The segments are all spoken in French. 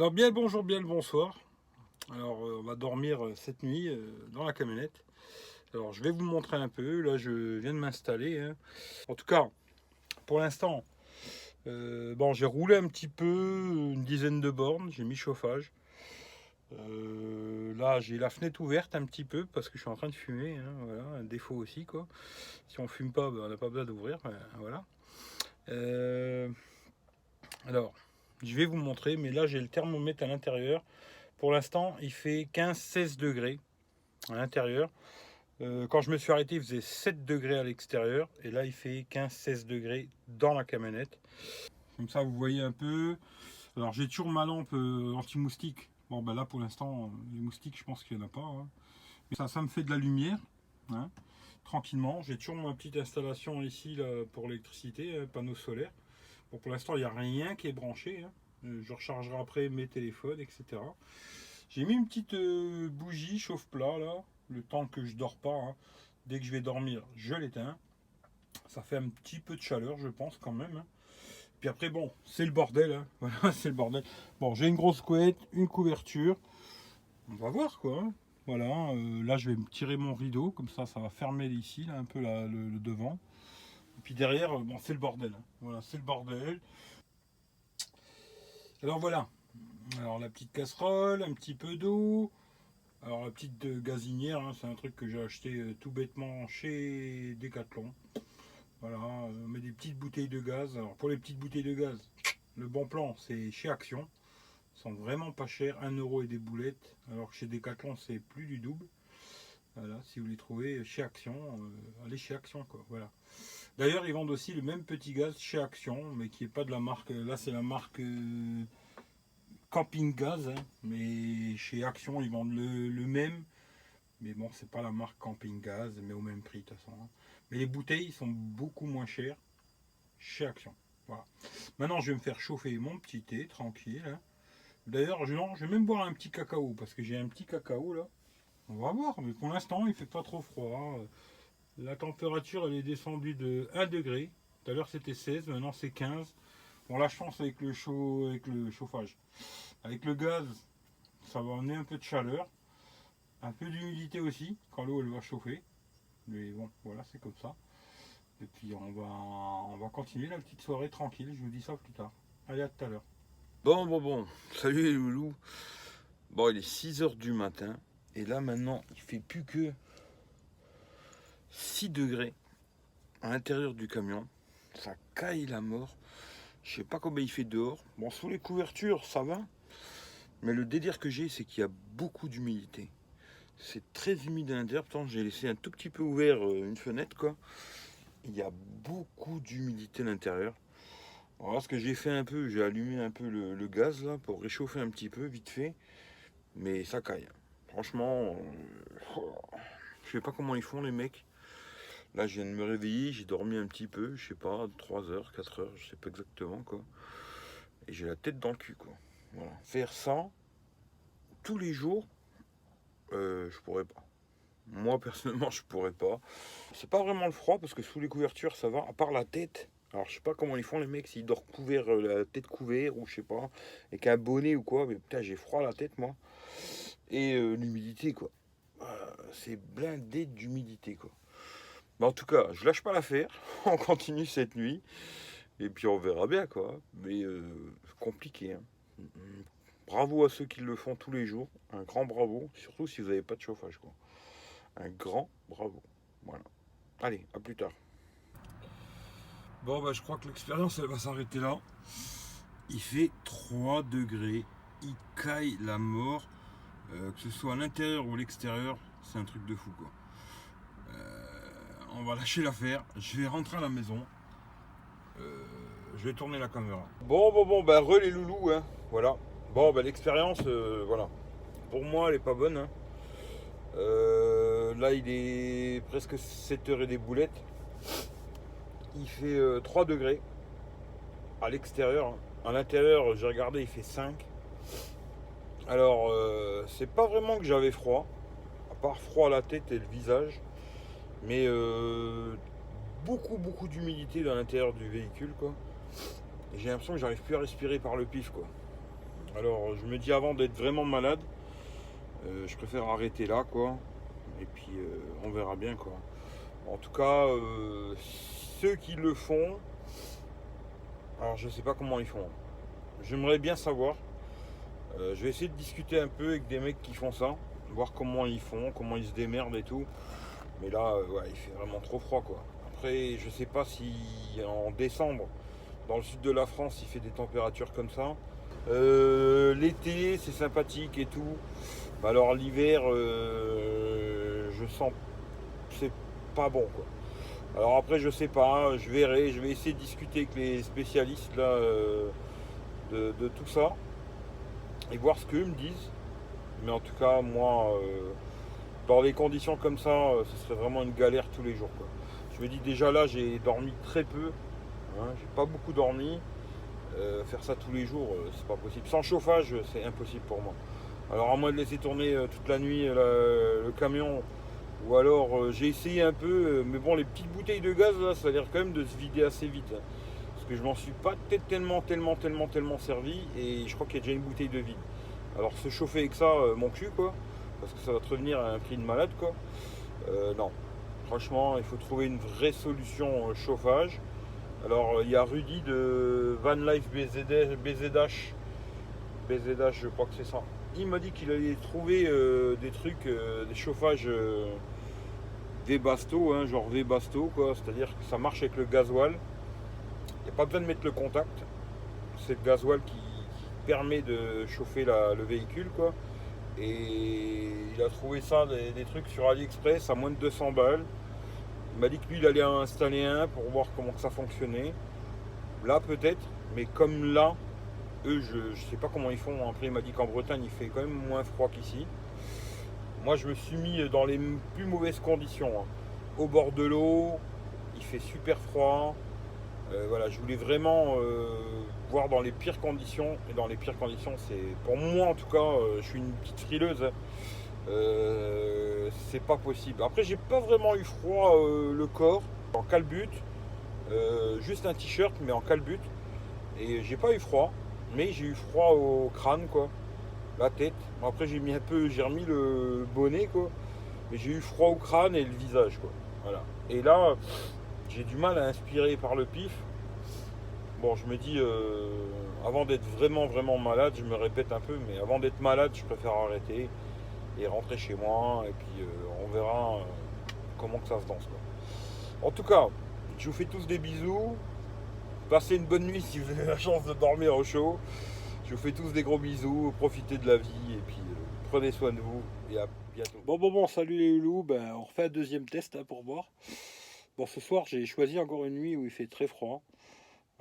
Alors bien le bonjour, bien le bonsoir. Alors on va dormir cette nuit dans la camionnette. Alors je vais vous montrer un peu. Là je viens de m'installer, hein. En tout cas, pour l'instant, bon j'ai roulé un petit peu, une dizaine de bornes. J'ai mis chauffage. Là j'ai la fenêtre ouverte un petit peu parce que je suis en train de fumer, hein, voilà, un défaut aussi quoi. Si on fume pas, ben, on n'a pas besoin d'ouvrir. Voilà. Euh, alors je vais vous montrer, mais là j'ai le thermomètre à l'intérieur. Pour l'instant, il fait 15-16 degrés à l'intérieur. Quand je me suis arrêté, il faisait 7 degrés à l'extérieur. Et là, il fait 15-16 degrés dans la camionnette. Comme ça, vous voyez un peu. Alors, j'ai toujours ma lampe anti-moustique. Bon, ben là, pour l'instant, les moustiques, je pense qu'il n'y en a pas, hein. Mais ça me fait de la lumière, hein, tranquillement. J'ai toujours ma petite installation ici là, pour l'électricité, panneau solaire. Bon, pour l'instant, il n'y a rien qui est branché, hein. Je rechargerai après mes téléphones, etc. J'ai mis une petite bougie chauffe-plat là, le temps que je dors pas, hein. Dès que je vais dormir, je l'éteins. Ça fait un petit peu de chaleur, je pense quand même, hein. Puis après, bon, c'est le bordel, hein. Voilà, c'est le bordel. Bon, j'ai une grosse couette, une couverture. On va voir quoi, hein. Voilà, là je vais me tirer mon rideau, comme ça va fermer ici, là, un peu le devant. Et puis derrière, bon, c'est le bordel, hein. Voilà, c'est le bordel. Alors voilà. Alors la petite casserole, un petit peu d'eau. Alors la petite gazinière, hein, c'est un truc que j'ai acheté tout bêtement chez Decathlon. Voilà, on met des petites bouteilles de gaz. Alors pour les petites bouteilles de gaz, le bon plan c'est chez Action. Ils sont vraiment pas chers, 1 € et des boulettes. Alors que chez Decathlon c'est plus du double. Voilà, si vous les trouvez chez Action, allez chez Action quoi. Voilà. D'ailleurs ils vendent aussi le même petit gaz chez Action, mais qui est pas de la marque. Là c'est la marque Camping Gaz, hein, mais chez Action ils vendent le même. Mais bon, c'est pas la marque Camping Gaz, mais au même prix de toute façon, hein. Mais les bouteilles sont beaucoup moins chères chez Action. Voilà. Maintenant, je vais me faire chauffer mon petit thé tranquille, hein. D'ailleurs, non, je vais même boire un petit cacao parce que j'ai un petit cacao là. On va voir, mais pour l'instant, il fait pas trop froid. La température, elle est descendue de 1 degré. Tout à l'heure, c'était 16, maintenant c'est 15. Bon, là, je pense avec avec le chauffage. Avec le gaz, ça va amener un peu de chaleur. Un peu d'humidité aussi, quand l'eau elle va chauffer. Mais bon, voilà, c'est comme ça. Et puis on va continuer la petite soirée tranquille. Je vous dis ça plus tard. Allez, à tout à l'heure. Bon. Salut les loulous. Bon, il est 6 h du matin. Et là maintenant, il fait plus que 6 degrés à l'intérieur du camion. Ça caille la mort. Je sais pas combien il fait dehors. Bon, sous les couvertures, ça va. Mais le délire que j'ai, c'est qu'il y a beaucoup d'humidité. C'est très humide à l'intérieur. Pourtant, j'ai laissé un tout petit peu ouvert une fenêtre, quoi. Il y a beaucoup d'humidité à l'intérieur. Alors là, ce que j'ai fait un peu, j'ai allumé un peu le gaz là pour réchauffer un petit peu, vite fait. Mais ça caille. Franchement, je sais pas comment ils font les mecs. Là, je viens de me réveiller, j'ai dormi un petit peu, je sais pas, 3 heures, 4 heures, je sais pas exactement quoi. Et j'ai la tête dans le cul, quoi. Voilà. Faire ça tous les jours, je pourrais pas. Moi, personnellement, je pourrais pas. C'est pas vraiment le froid parce que sous les couvertures, ça va, à part la tête. Alors, je sais pas comment ils font les mecs, s'ils dorment couvert, la tête couverte ou je sais pas, avec un bonnet ou quoi. Mais putain, j'ai froid à la tête, moi. Et l'humidité, quoi. C'est blindé d'humidité, quoi. Mais en tout cas, je lâche pas l'affaire. On continue cette nuit. Et puis, on verra bien, quoi. Mais compliqué, hein. Bravo à ceux qui le font tous les jours. Un grand bravo. Surtout si vous n'avez pas de chauffage, quoi. Un grand bravo. Voilà. Allez, à plus tard. Bon, bah, je crois que l'expérience, elle va s'arrêter là. Il fait 3 degrés. Il caille la mort. Que ce soit à l'intérieur ou à l'extérieur, c'est un truc de fou, quoi. On va lâcher l'affaire. Je vais rentrer à la maison. Je vais tourner la caméra. Bon, bah, re les loulous, hein. Voilà. Bon, bah, l'expérience, voilà. Pour moi, elle est pas bonne, hein. Là, il est presque 7 heures et des boulettes. Il fait 3 degrés à l'extérieur. À l'intérieur, j'ai regardé, il fait 5. Alors, c'est pas vraiment que j'avais froid, à part froid à la tête et le visage, mais beaucoup d'humidité dans l'intérieur du véhicule, quoi. Et j'ai l'impression que j'arrive plus à respirer par le pif, quoi. Alors je me dis avant d'être vraiment malade, je préfère arrêter là quoi. Et puis on verra bien quoi. En tout cas, ceux qui le font, alors je sais pas comment ils font. J'aimerais bien savoir. Je vais essayer de discuter un peu avec des mecs qui font ça, voir comment ils font, comment ils se démerdent et tout. Mais là, ouais, il fait vraiment trop froid quoi. Après, je sais pas si en décembre, dans le sud de la France, il fait des températures comme ça. L'été, c'est sympathique et tout. Bah alors l'hiver, je sens que c'est pas bon quoi. Alors après, je sais pas, je verrai, je vais essayer de discuter avec les spécialistes là, de tout ça et voir ce qu'eux me disent. Mais en tout cas, moi, dans des conditions comme ça, ce serait vraiment une galère tous les jours quoi. Je me dis déjà là, j'ai dormi très peu, hein, j'ai pas beaucoup dormi. Faire ça tous les jours, c'est pas possible. Sans chauffage, c'est impossible pour moi. Alors à moins de laisser tourner toute la nuit le camion, ou alors j'ai essayé un peu, mais bon, les petites bouteilles de gaz là, ça a l'air quand même de se vider assez vite, hein. Parce que je m'en suis pas tellement servi, et je crois qu'il y a déjà une bouteille de vide. Alors se chauffer avec ça, mon cul quoi, parce que ça va te revenir à un prix de malade quoi. Non, franchement, il faut trouver une vraie solution chauffage. Alors il y a Rudy de Van Life BZH, je crois que c'est ça. Il m'a dit qu'il allait trouver des trucs, des chauffages V-Basto, hein, genre V-Basto, quoi. C'est-à-dire que ça marche avec le gasoil. Il n'y a pas besoin de mettre le contact. C'est le gasoil qui permet de chauffer le véhicule, quoi. Et il a trouvé ça, des trucs sur AliExpress à moins de 200 balles. Il m'a dit que lui, il allait en installer un pour voir comment ça fonctionnait. Là, peut-être, mais comme là, eux, je ne sais pas comment ils font. Après, il m'a dit qu'en Bretagne, il fait quand même moins froid qu'ici. Moi, je me suis mis dans les plus mauvaises conditions, hein. Au bord de l'eau, il fait super froid. Voilà, je voulais vraiment voir dans les pires conditions. Et dans les pires conditions, c'est pour moi en tout cas, je suis une petite frileuse, hein. C'est pas possible. Après, j'ai pas vraiment eu froid le corps, en calbut, juste un t-shirt, mais en calbut. Et j'ai pas eu froid, mais j'ai eu froid au crâne, quoi, la tête. Bon, après, j'ai remis le bonnet, quoi, mais j'ai eu froid au crâne et le visage, quoi. Voilà. Et là, j'ai du mal à inspirer par le pif. Bon, je me dis, avant d'être vraiment malade, je me répète un peu, mais avant d'être malade, je préfère arrêter et rentrer chez moi, et puis on verra comment que ça se danse, quoi. En tout cas, je vous fais tous des bisous. Passez une bonne nuit si vous avez la chance de dormir au chaud. Je vous fais tous des gros bisous, profitez de la vie et puis prenez soin de vous et à bientôt. Bon, salut les loulous, ben, on refait un deuxième test hein, pour voir. Bon, ce soir j'ai choisi encore une nuit où il fait très froid.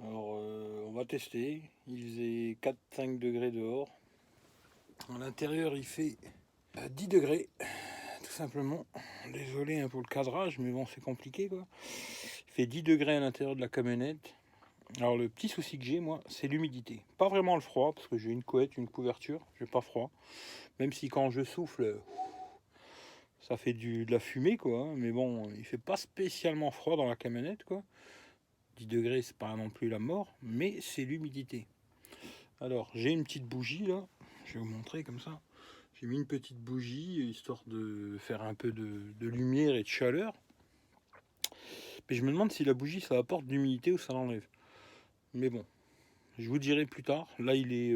Alors on va tester. Il faisait 4-5 degrés dehors. À l'intérieur il fait 10 degrés, tout simplement. Désolé hein, pour le cadrage, mais bon c'est compliqué quoi. Il fait 10 degrés à l'intérieur de la camionnette. Alors le petit souci que j'ai moi, c'est l'humidité. Pas vraiment le froid, parce que j'ai une couette, une couverture, j'ai pas froid. Même si quand je souffle, ça fait de la fumée quoi. Hein. Mais bon, il fait pas spécialement froid dans la camionnette quoi. 10 degrés, c'est pas non plus la mort, mais c'est l'humidité. Alors j'ai une petite bougie là, je vais vous montrer comme ça. J'ai mis une petite bougie, histoire de faire un peu de lumière et de chaleur. Mais je me demande si la bougie ça apporte de l'humidité ou ça l'enlève. Mais bon, je vous dirai plus tard. Là, il est.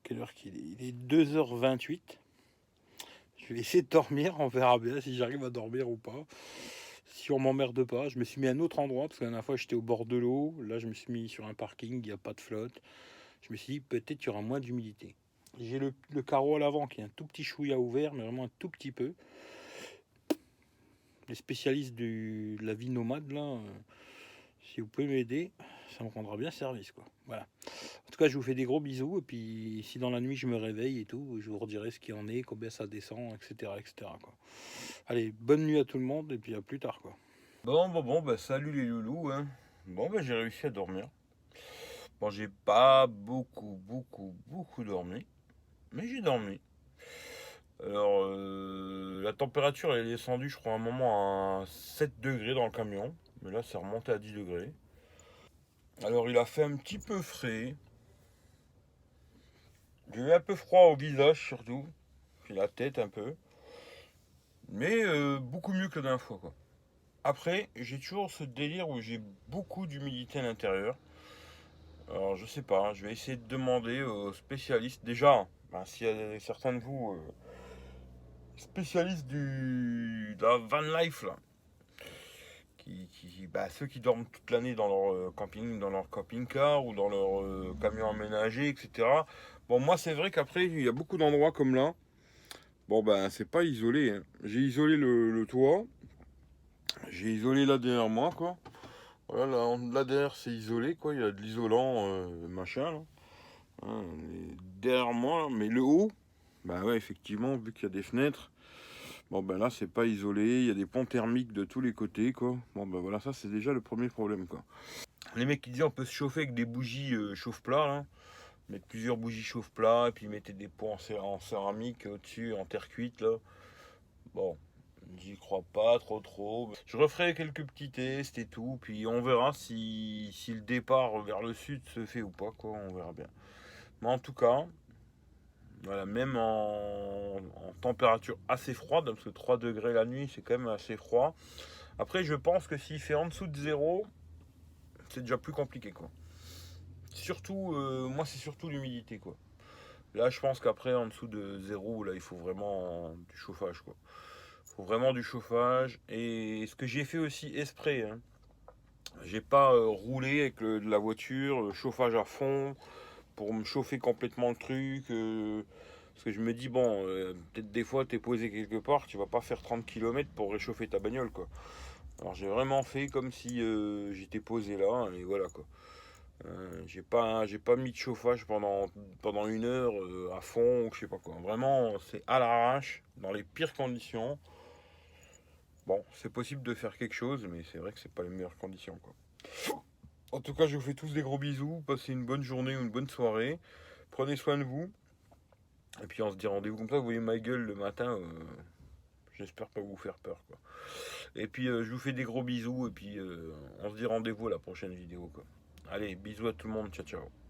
Quelle heure qu'il est? Il est 2h28. Je vais essayer de dormir. On verra bien si j'arrive à dormir ou pas. Si on m'emmerde pas. Je me suis mis à un autre endroit parce que la dernière fois j'étais au bord de l'eau. Là, je me suis mis sur un parking. Il n'y a pas de flotte. Je me suis dit peut-être qu'il y aura moins d'humidité. J'ai le carreau à l'avant qui est un tout petit chouïa ouvert, mais vraiment un tout petit peu. Les spécialistes de la vie nomade, là, si vous pouvez m'aider, ça me rendra bien service, quoi. Voilà. En tout cas, je vous fais des gros bisous. Et puis, si dans la nuit je me réveille et tout, je vous redirai ce qu'il en est, combien ça descend, etc. quoi. Allez, bonne nuit à tout le monde et puis à plus tard, quoi. Bon, bah salut les loulous, hein. Bon, bah j'ai réussi à dormir. Bon, j'ai pas beaucoup dormi, mais j'ai dormi. Alors, la température elle est descendue, je crois, à un moment à 7 degrés dans le camion. Mais là, c'est remonté à 10 degrés. Alors, il a fait un petit peu frais. J'ai eu un peu froid au visage surtout, puis la tête un peu, mais beaucoup mieux que la dernière fois quoi. Après, j'ai toujours ce délire où j'ai beaucoup d'humidité à l'intérieur. Alors je sais pas, hein, je vais essayer de demander aux spécialistes. Déjà, ben, s'il y a certains de vous spécialistes de la van life là, bah, ceux qui dorment toute l'année dans leur camping, dans leur camping-car ou dans leur camion aménagé, etc. Bon, moi c'est vrai qu'après il y a beaucoup d'endroits comme là. Bon ben c'est pas isolé, hein. J'ai isolé le toit, j'ai isolé là derrière moi quoi. Voilà, là derrière c'est isolé quoi, il y a de l'isolant machin là. Hein, derrière moi, mais le haut, bah ouais effectivement vu qu'il y a des fenêtres, bon ben là c'est pas isolé, il y a des ponts thermiques de tous les côtés quoi. Bon ben voilà ça c'est déjà le premier problème quoi. Les mecs qui disaient on peut se chauffer avec des bougies chauffe-plat là. Mettre plusieurs bougies chauffe-plat et puis mettez des pots en céramique au-dessus en terre cuite là. Bon, j'y crois pas trop. Je referai quelques petits tests et tout, puis on verra si le départ vers le sud se fait ou pas, quoi, on verra bien. Mais en tout cas, voilà, même en température assez froide, parce que 3 degrés la nuit, c'est quand même assez froid. Après, je pense que s'il fait en dessous de zéro, c'est déjà plus compliqué, quoi. Surtout, moi, c'est surtout l'humidité, quoi. Là, je pense qu'après, en dessous de zéro, là, il faut vraiment du chauffage, quoi. Il faut vraiment du chauffage. Et ce que j'ai fait aussi exprès, hein, j'ai pas roulé avec la voiture, chauffage à fond, pour me chauffer complètement le truc. Parce que je me dis, bon, peut-être des fois, t'es posé quelque part, tu vas pas faire 30 km pour réchauffer ta bagnole, quoi. Alors j'ai vraiment fait comme si j'étais posé là, et voilà, quoi. J'ai pas mis de chauffage pendant 1 heure à fond, ou je sais pas quoi. Vraiment, c'est à l'arrache, dans les pires conditions. Bon, c'est possible de faire quelque chose, mais c'est vrai que c'est pas les meilleures conditions, quoi. En tout cas, je vous fais tous des gros bisous. Passez une bonne journée ou une bonne soirée. Prenez soin de vous. Et puis on se dit rendez-vous comme ça. Vous voyez ma gueule le matin. J'espère pas vous faire peur, quoi. Et puis je vous fais des gros bisous. Et puis on se dit rendez-vous à la prochaine vidéo, quoi. Allez, bisous à tout le monde. Ciao, ciao.